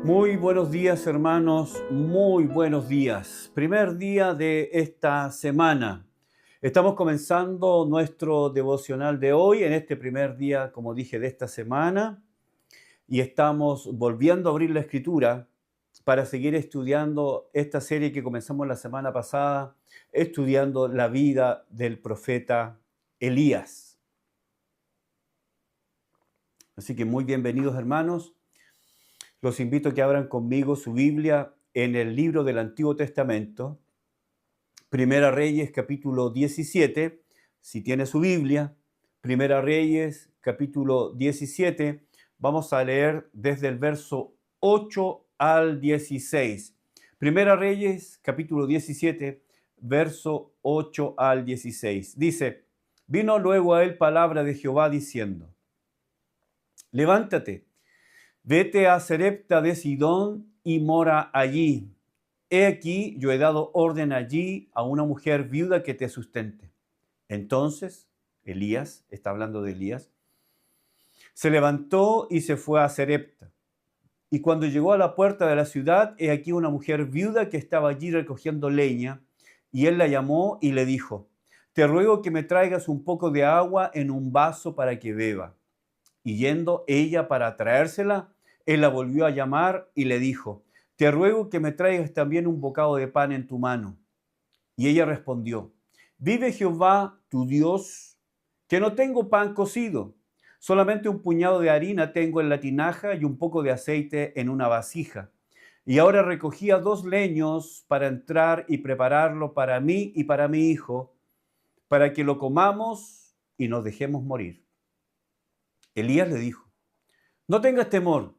Muy buenos días, hermanos, muy buenos días. Primer día de esta semana. Estamos comenzando nuestro devocional de hoy, en este primer día, como dije, de esta semana, y estamos volviendo a abrir la Escritura para seguir estudiando esta serie que comenzamos la semana pasada, estudiando la vida del profeta Elías. Así que muy bienvenidos, hermanos. Los invito a que abran conmigo su Biblia en el libro del Antiguo Testamento, Primera Reyes, capítulo 17. Si tiene su Biblia, Primera Reyes, capítulo 17, vamos a leer desde el verso 8 al 16. Primera Reyes, capítulo 17, verso 8 al 16. Dice: Vino luego a él palabra de Jehová diciendo: Levántate, vete a Sarepta de Sidón y mora allí. He aquí, yo he dado orden allí a una mujer viuda que te sustente. Entonces, Elías, está hablando de Elías, se levantó y se fue a Sarepta. Y cuando llegó a la puerta de la ciudad, he aquí una mujer viuda que estaba allí recogiendo leña, y él la llamó y le dijo: Te ruego que me traigas un poco de agua en un vaso para que beba. Y yendo ella para traérsela, él la volvió a llamar y le dijo: Te ruego que me traigas también un bocado de pan en tu mano. Y ella respondió: Vive Jehová tu Dios, que no tengo pan cocido, solamente un puñado de harina tengo en la tinaja y un poco de aceite en una vasija. Y ahora recogía 2 leños para entrar y prepararlo para mí y para mi hijo, para que lo comamos y nos dejemos morir. Elías le dijo: No tengas temor,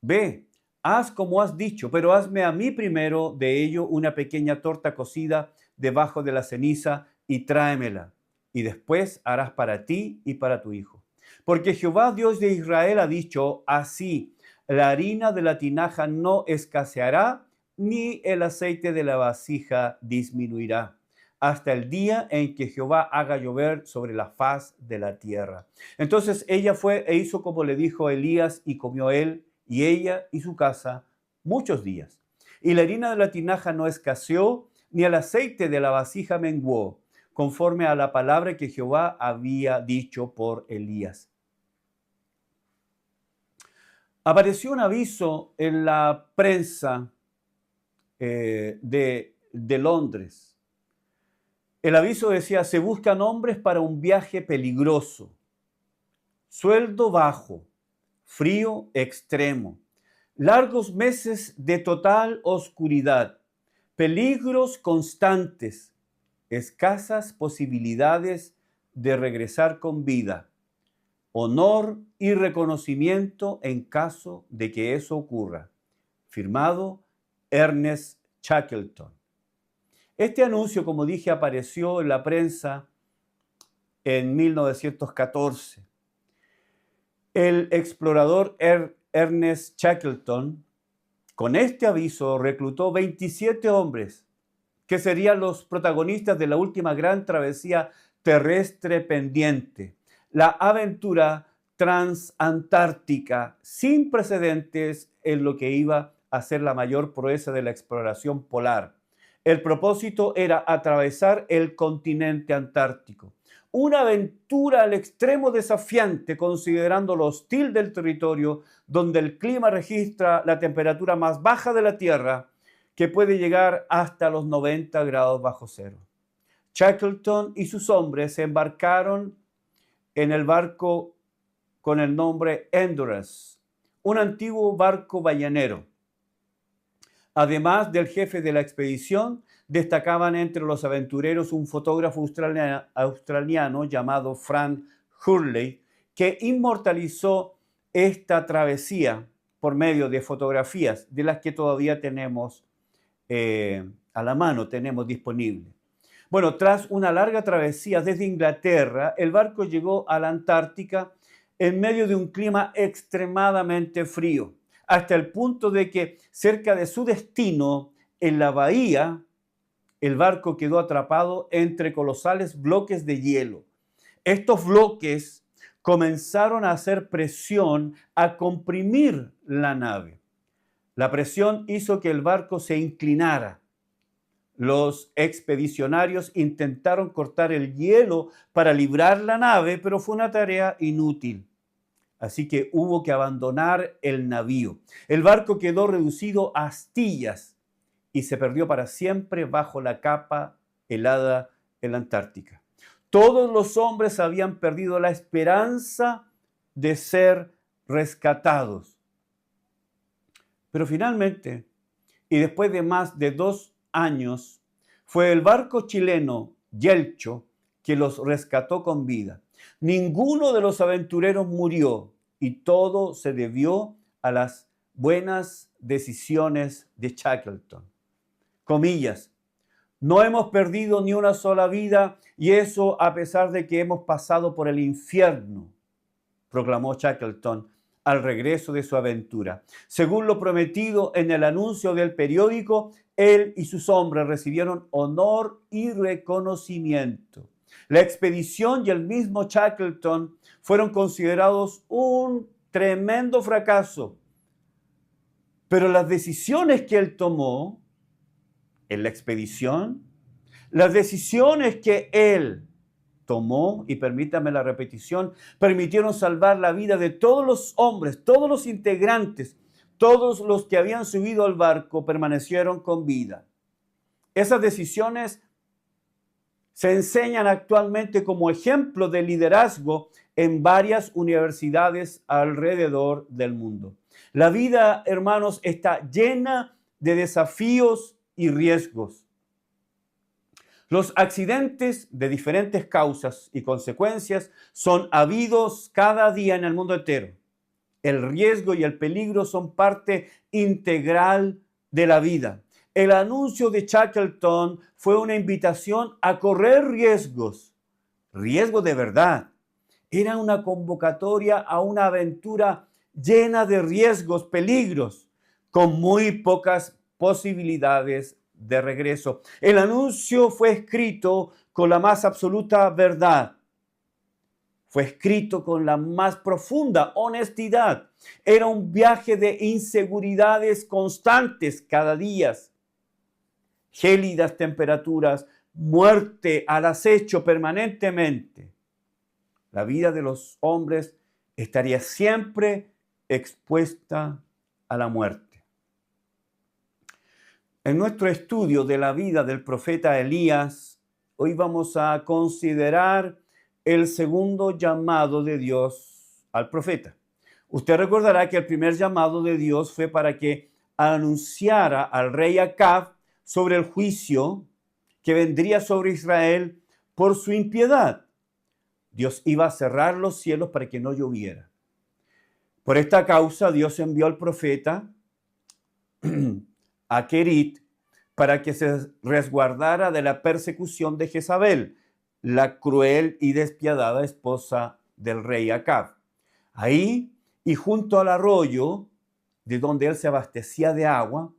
ve, haz como has dicho, pero hazme a mí primero de ello una pequeña torta cocida debajo de la ceniza y tráemela, y después harás para ti y para tu hijo. Porque Jehová Dios de Israel ha dicho así: la harina de la tinaja no escaseará, ni el aceite de la vasija disminuirá, hasta el día en que Jehová haga llover sobre la faz de la tierra. Entonces ella fue e hizo como le dijo Elías, y comió él y ella y su casa muchos días. Y la harina de la tinaja no escaseó, ni el aceite de la vasija menguó, conforme a la palabra que Jehová había dicho por Elías. Apareció un aviso en la prensa de Londres. El aviso decía: se buscan hombres para un viaje peligroso, sueldo bajo, frío extremo, largos meses de total oscuridad, peligros constantes, escasas posibilidades de regresar con vida, honor y reconocimiento en caso de que eso ocurra. Firmado Ernest Shackleton. Este anuncio, como dije, apareció en la prensa en 1914. El explorador Ernest Shackleton, con este aviso, reclutó 27 hombres que serían los protagonistas de la última gran travesía terrestre pendiente, la aventura transantártica sin precedentes en lo que iba a ser la mayor proeza de la exploración polar. El propósito era atravesar el continente antártico. Una aventura al extremo desafiante, considerando lo hostil del territorio, donde el clima registra la temperatura más baja de la Tierra, que puede llegar hasta los 90 grados bajo cero. Shackleton y sus hombres se embarcaron en el barco con el nombre Endurance, un antiguo barco ballenero. Además del jefe de la expedición, destacaban entre los aventureros un fotógrafo australiano llamado Frank Hurley, que inmortalizó esta travesía por medio de fotografías, de las que todavía tenemos a la mano, tenemos disponible. Bueno, tras una larga travesía desde Inglaterra, el barco llegó a la Antártica en medio de un clima extremadamente frío, hasta el punto de que cerca de su destino, en la bahía, el barco quedó atrapado entre colosales bloques de hielo. Estos bloques comenzaron a hacer presión, a comprimir la nave. La presión hizo que el barco se inclinara. Los expedicionarios intentaron cortar el hielo para librar la nave, pero fue una tarea inútil. Así que hubo que abandonar el navío. El barco quedó reducido a astillas y se perdió para siempre bajo la capa helada en la Antártica. Todos los hombres habían perdido la esperanza de ser rescatados. Pero finalmente, y después de más de 2 años, fue el barco chileno Yelcho que los rescató con vida. Ninguno de los aventureros murió y todo se debió a las buenas decisiones de Shackleton. Comillas, no hemos perdido ni una sola vida y eso a pesar de que hemos pasado por el infierno, proclamó Shackleton al regreso de su aventura. Según lo prometido en el anuncio del periódico, él y sus hombres recibieron honor y reconocimiento. La expedición y el mismo Shackleton fueron considerados un tremendo fracaso, pero las decisiones que él tomó en la expedición, las decisiones que él tomó, y permítame la repetición, permitieron salvar la vida de todos los hombres, todos los integrantes, todos los que habían subido al barco permanecieron con vida. Esas decisiones se enseñan actualmente como ejemplo de liderazgo en varias universidades alrededor del mundo. La vida, hermanos, está llena de desafíos y riesgos. Los accidentes de diferentes causas y consecuencias son habidos cada día en el mundo entero. El riesgo y el peligro son parte integral de la vida. El anuncio de Shackleton fue una invitación a correr riesgos de verdad. Era una convocatoria a una aventura llena de riesgos, peligros, con muy pocas posibilidades de regreso. El anuncio fue escrito con la más absoluta verdad. Fue escrito con la más profunda honestidad. Era un viaje de inseguridades constantes cada día. Gélidas temperaturas, muerte al acecho permanentemente. La vida de los hombres estaría siempre expuesta a la muerte. En nuestro estudio de la vida del profeta Elías, hoy vamos a considerar el segundo llamado de Dios al profeta. Usted recordará que el primer llamado de Dios fue para que anunciara al rey Acab sobre el juicio que vendría sobre Israel por su impiedad. Dios iba a cerrar los cielos para que no lloviera. Por esta causa, Dios envió al profeta a Querit para que se resguardara de la persecución de Jezabel, la cruel y despiadada esposa del rey Acab. Ahí y junto al arroyo de donde él se abastecía de agua,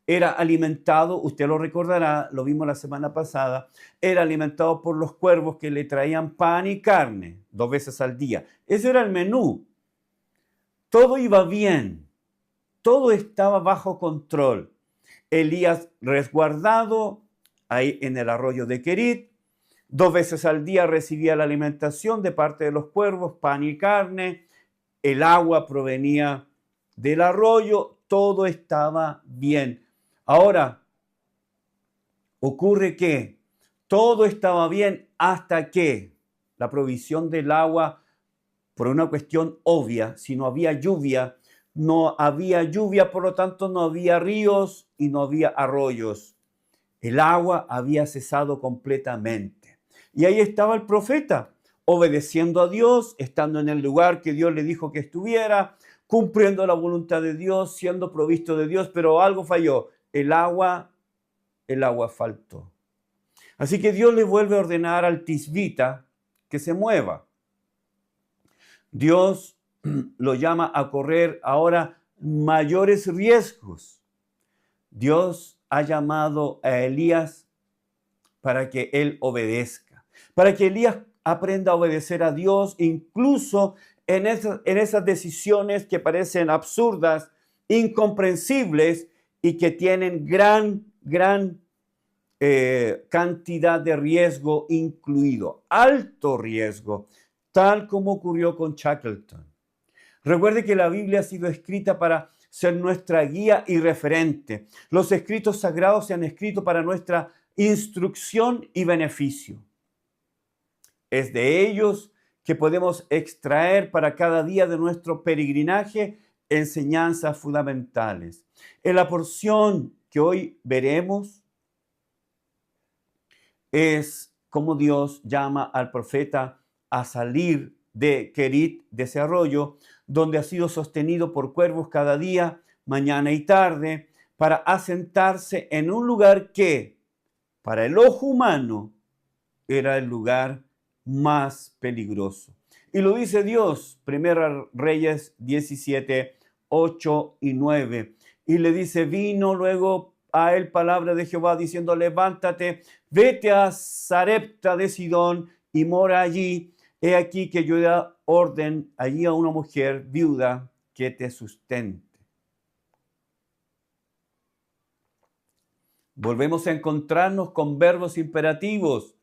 era alimentado, usted lo recordará, lo vimos la semana pasada, era alimentado por los cuervos que le traían pan y carne 2 veces al día. Ese era el menú. Todo iba bien, todo estaba bajo control. Elías resguardado ahí en el arroyo de Querit, 2 veces al día recibía la alimentación de parte de los cuervos, pan y carne, el agua provenía del arroyo, todo estaba bien. Ahora, ocurre que todo estaba bien hasta que la provisión del agua, por una cuestión obvia, si no había lluvia, por lo tanto no había ríos y no había arroyos. El agua había cesado completamente. Y ahí estaba el profeta, obedeciendo a Dios, estando en el lugar que Dios le dijo que estuviera, cumpliendo la voluntad de Dios, siendo provisto de Dios, pero algo falló. El agua faltó. Así que Dios le vuelve a ordenar al tisbita que se mueva. Dios lo llama a correr ahora mayores riesgos. Dios ha llamado a Elías para que él obedezca, para que Elías aprenda a obedecer a Dios, incluso en esas decisiones que parecen absurdas incomprensibles y que tienen gran cantidad de riesgo incluido, alto riesgo, tal como ocurrió con Shackleton. Recuerde que la Biblia ha sido escrita para ser nuestra guía y referente. Los escritos sagrados se han escrito para nuestra instrucción y beneficio. Es de ellos que podemos extraer para cada día de nuestro peregrinaje enseñanzas fundamentales. En la porción que hoy veremos es cómo Dios llama al profeta a salir de Kerit, de ese arroyo, donde ha sido sostenido por cuervos cada día, mañana y tarde, para asentarse en un lugar que, para el ojo humano, era el lugar más peligroso. Y lo dice Dios, 1 Reyes 17, 8 y 9. Y le dice, vino luego a él palabra de Jehová diciendo, levántate, vete a Sarepta de Sidón y mora allí. He aquí que yo da orden allí a una mujer viuda que te sustente. Volvemos a encontrarnos con verbos imperativos.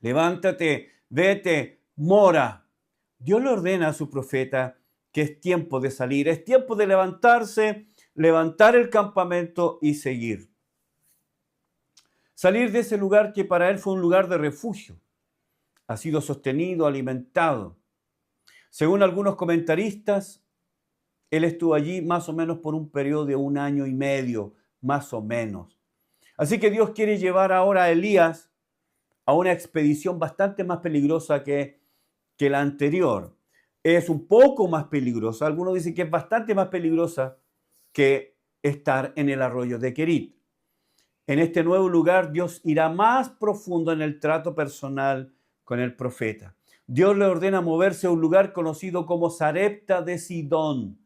Levántate, vete, mora. Dios le ordena a su profeta que es tiempo de salir, es tiempo de levantarse, levantar el campamento y seguir. Salir de ese lugar que para él fue un lugar de refugio. Ha sido sostenido, alimentado. Según algunos comentaristas, él estuvo allí más o menos por un periodo de 1 año y medio, más o menos. Así que Dios quiere llevar ahora a Elías a una expedición bastante más peligrosa que la anterior. Es un poco más peligrosa. Algunos dicen que es bastante más peligrosa que estar en el arroyo de Kerit. En este nuevo lugar, Dios irá más profundo en el trato personal con el profeta. Dios le ordena moverse a un lugar conocido como Sarepta de Sidón.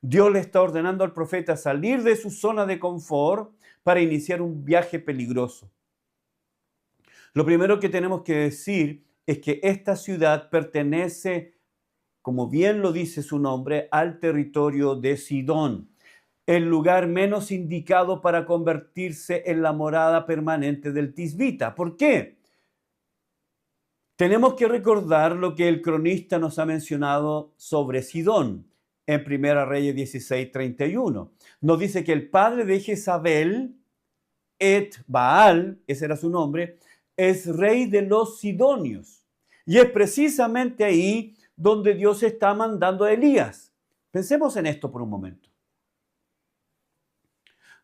Dios le está ordenando al profeta salir de su zona de confort para iniciar un viaje peligroso. Lo primero que tenemos que decir es que esta ciudad pertenece, como bien lo dice su nombre, al territorio de Sidón, el lugar menos indicado para convertirse en la morada permanente del tisbita. ¿Por qué? Tenemos que recordar lo que el cronista nos ha mencionado sobre Sidón en 1 Reyes 16, 31. Nos dice que el padre de Jezabel, Baal, ese era su nombre, es rey de los sidonios. Y es precisamente ahí donde Dios está mandando a Elías. Pensemos en esto por un momento.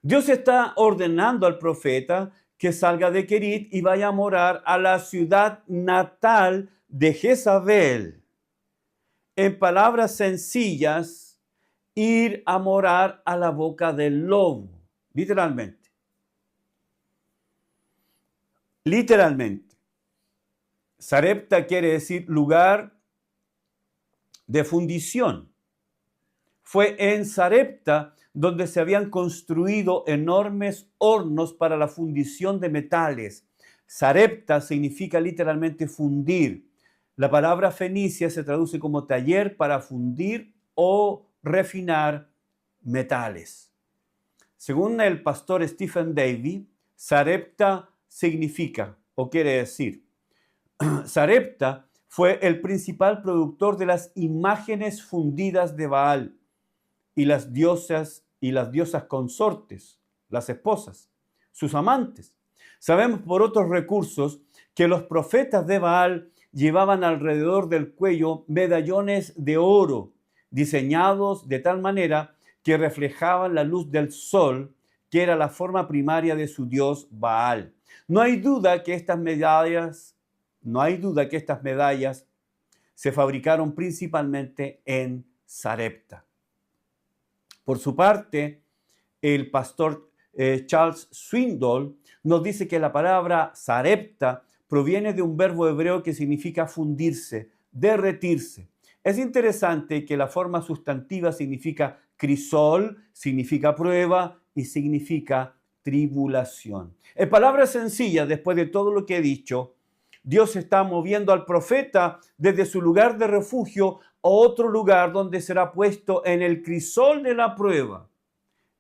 Dios está ordenando al profeta que salga de Kerit y vaya a morar a la ciudad natal de Jezabel. En palabras sencillas, ir a morar a la boca del lobo, literalmente. Literalmente. Sarepta quiere decir lugar de fundición. Fue en Sarepta donde se habían construido enormes hornos para la fundición de metales. Sarepta significa literalmente fundir. La palabra fenicia se traduce como taller para fundir o refinar metales. Según el pastor Stephen Davey, Sarepta significa o quiere decir, Sarepta fue el principal productor de las imágenes fundidas de Baal y las diosas consortes, las esposas, sus amantes. Sabemos por otros recursos que los profetas de Baal llevaban alrededor del cuello medallones de oro diseñados de tal manera que reflejaban la luz del sol, que era la forma primaria de su dios Baal. No hay duda que estas medallas se fabricaron principalmente en Sarepta. Por su parte, el pastor Charles Swindoll nos dice que la palabra Sarepta proviene de un verbo hebreo que significa fundirse, derretirse. Es interesante que la forma sustantiva significa crisol, significa prueba y significa tribulación. En palabras sencillas, después de todo lo que he dicho, Dios está moviendo al profeta desde su lugar de refugio otro lugar donde será puesto en el crisol de la prueba.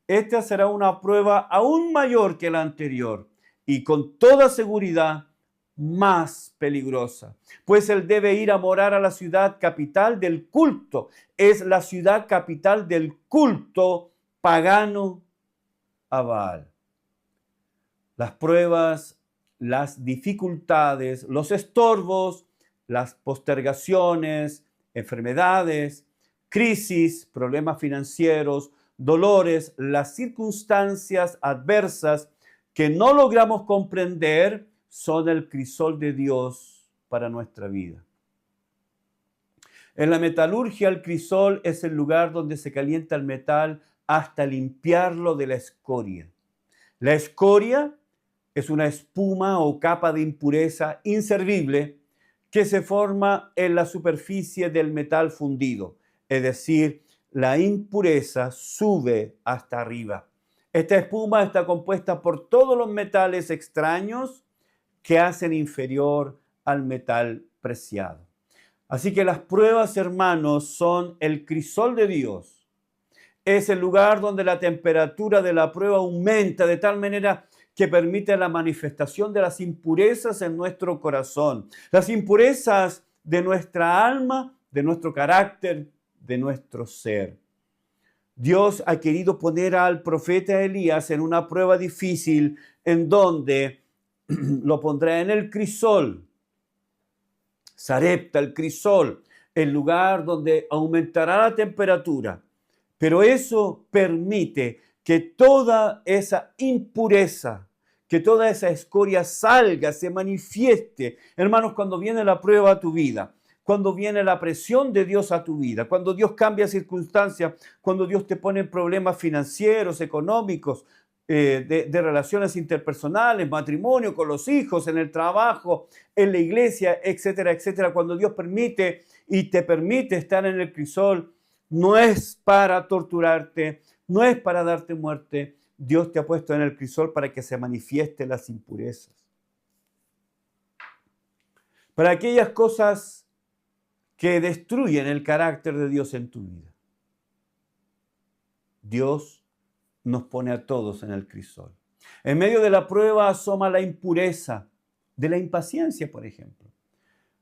Esta será una prueba aún mayor que la anterior y con toda seguridad más peligrosa, pues él debe ir a morar a la ciudad capital del culto. Es la ciudad capital del culto pagano a Baal. Las pruebas, las dificultades, los estorbos, las postergaciones, enfermedades, crisis, problemas financieros, dolores, las circunstancias adversas que no logramos comprender son el crisol de Dios para nuestra vida. En la metalurgia, el crisol es el lugar donde se calienta el metal hasta limpiarlo de la escoria. La escoria es una espuma o capa de impureza inservible que se forma en la superficie del metal fundido, es decir, la impureza sube hasta arriba. Esta espuma está compuesta por todos los metales extraños que hacen inferior al metal preciado. Así que las pruebas, hermanos, son el crisol de Dios. Es el lugar donde la temperatura de la prueba aumenta de tal manera que permite la manifestación de las impurezas en nuestro corazón, las impurezas de nuestra alma, de nuestro carácter, de nuestro ser. Dios ha querido poner al profeta Elías en una prueba difícil en donde lo pondrá en el crisol, Sarepta, el crisol, el lugar donde aumentará la temperatura. Pero eso permite que toda esa impureza, que toda esa escoria salga, se manifieste. Hermanos, cuando viene la prueba a tu vida, cuando viene la presión de Dios a tu vida, cuando Dios cambia circunstancias, cuando Dios te pone problemas financieros, económicos, de relaciones interpersonales, matrimonio, con los hijos, en el trabajo, en la iglesia, etcétera, etcétera. Cuando Dios permite y te permite estar en el crisol, no es para torturarte, no es para darte muerte. Dios te ha puesto en el crisol para que se manifiesten las impurezas. Para aquellas cosas que destruyen el carácter de Dios en tu vida. Dios nos pone a todos en el crisol. En medio de la prueba asoma la impureza de la impaciencia, por ejemplo.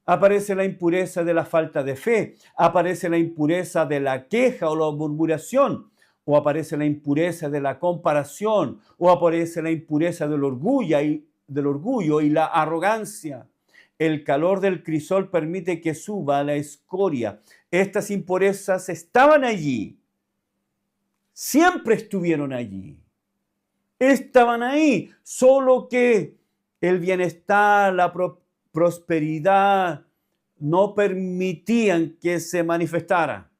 Aparece la impureza de la falta de fe, aparece la impureza de la queja o la murmuración, o aparece la impureza de la comparación, o aparece la impureza del orgullo y la arrogancia. El calor del crisol permite que suba la escoria. Estas impurezas estaban allí. Siempre estuvieron allí. Estaban ahí, solo que el bienestar, la prosperidad no permitían que se manifestara.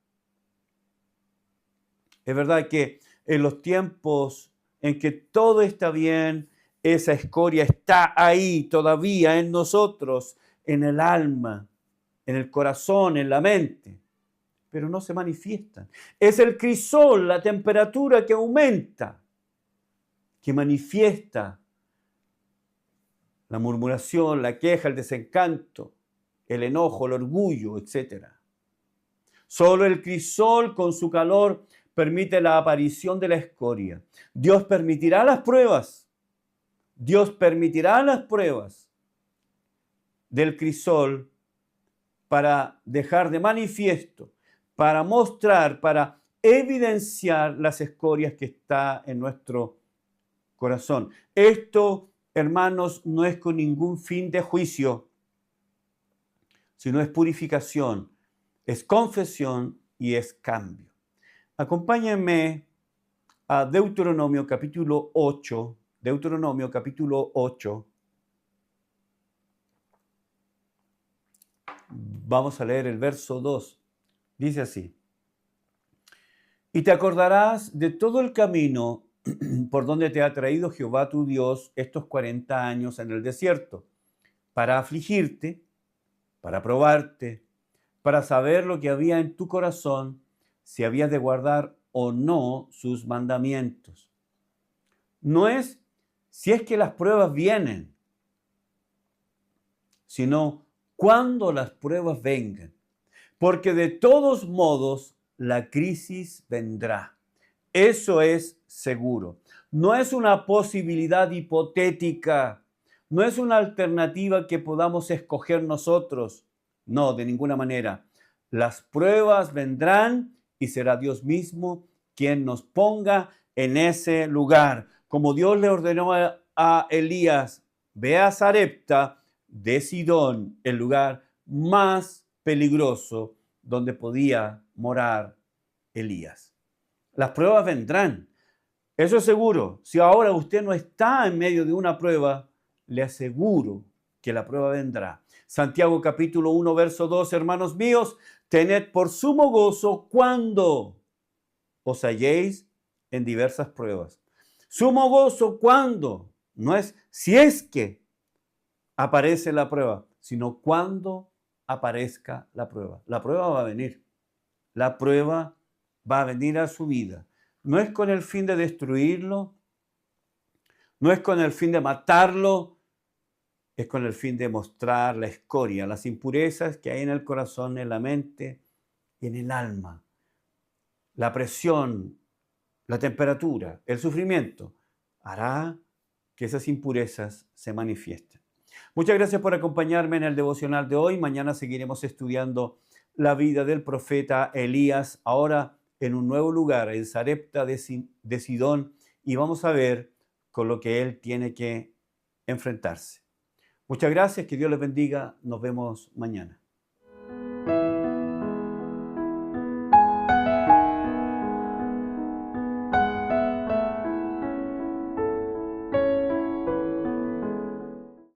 Es verdad que en los tiempos en que todo está bien, esa escoria está ahí todavía en nosotros, en el alma, en el corazón, en la mente, pero no se manifiestan. Es el crisol, la temperatura que aumenta, que manifiesta la murmuración, la queja, el desencanto, el enojo, el orgullo, etc. Solo el crisol con su calor permite la aparición de la escoria. Dios permitirá las pruebas. Dios permitirá las pruebas del crisol para dejar de manifiesto, para mostrar, para evidenciar las escorias que está en nuestro corazón. Esto, hermanos, no es con ningún fin de juicio, sino es purificación, es confesión y es cambio. Acompáñenme a Deuteronomio capítulo 8. Deuteronomio capítulo 8. Vamos a leer el verso 2. Dice así: y te acordarás de todo el camino por donde te ha traído Jehová tu Dios estos 40 años en el desierto, para afligirte, para probarte, para saber lo que había en tu corazón, si habías de guardar o no sus mandamientos. No es si es que las pruebas vienen, sino cuando las pruebas vengan. porque de todos modos la crisis vendrá. Eso es seguro. No es una posibilidad hipotética, no es una alternativa que podamos escoger nosotros. No, de ninguna manera. Las pruebas vendrán y será Dios mismo quien nos ponga en ese lugar. Como Dios le ordenó a Elías, ve a Sarepta de Sidón, el lugar más peligroso donde podía morar Elías. Las pruebas vendrán. Eso es seguro. Si ahora usted no está en medio de una prueba, le aseguro que la prueba vendrá. Santiago capítulo 1, verso 2, hermanos míos, tened por sumo gozo cuando os halléis en diversas pruebas. Sumo gozo cuando, no es si es que aparece la prueba, sino cuando aparezca la prueba. La prueba va a venir. La prueba va a venir a su vida. No es con el fin de destruirlo, no es con el fin de matarlo, es con el fin de mostrar la escoria, las impurezas que hay en el corazón, en la mente y en el alma. La presión, la temperatura, el sufrimiento hará que esas impurezas se manifiesten. Muchas gracias por acompañarme en el devocional de hoy. Mañana seguiremos estudiando la vida del profeta Elías, ahora en un nuevo lugar, en Sarepta de Sidón, y vamos a ver con lo que él tiene que enfrentarse. Muchas gracias, que Dios les bendiga. Nos vemos mañana.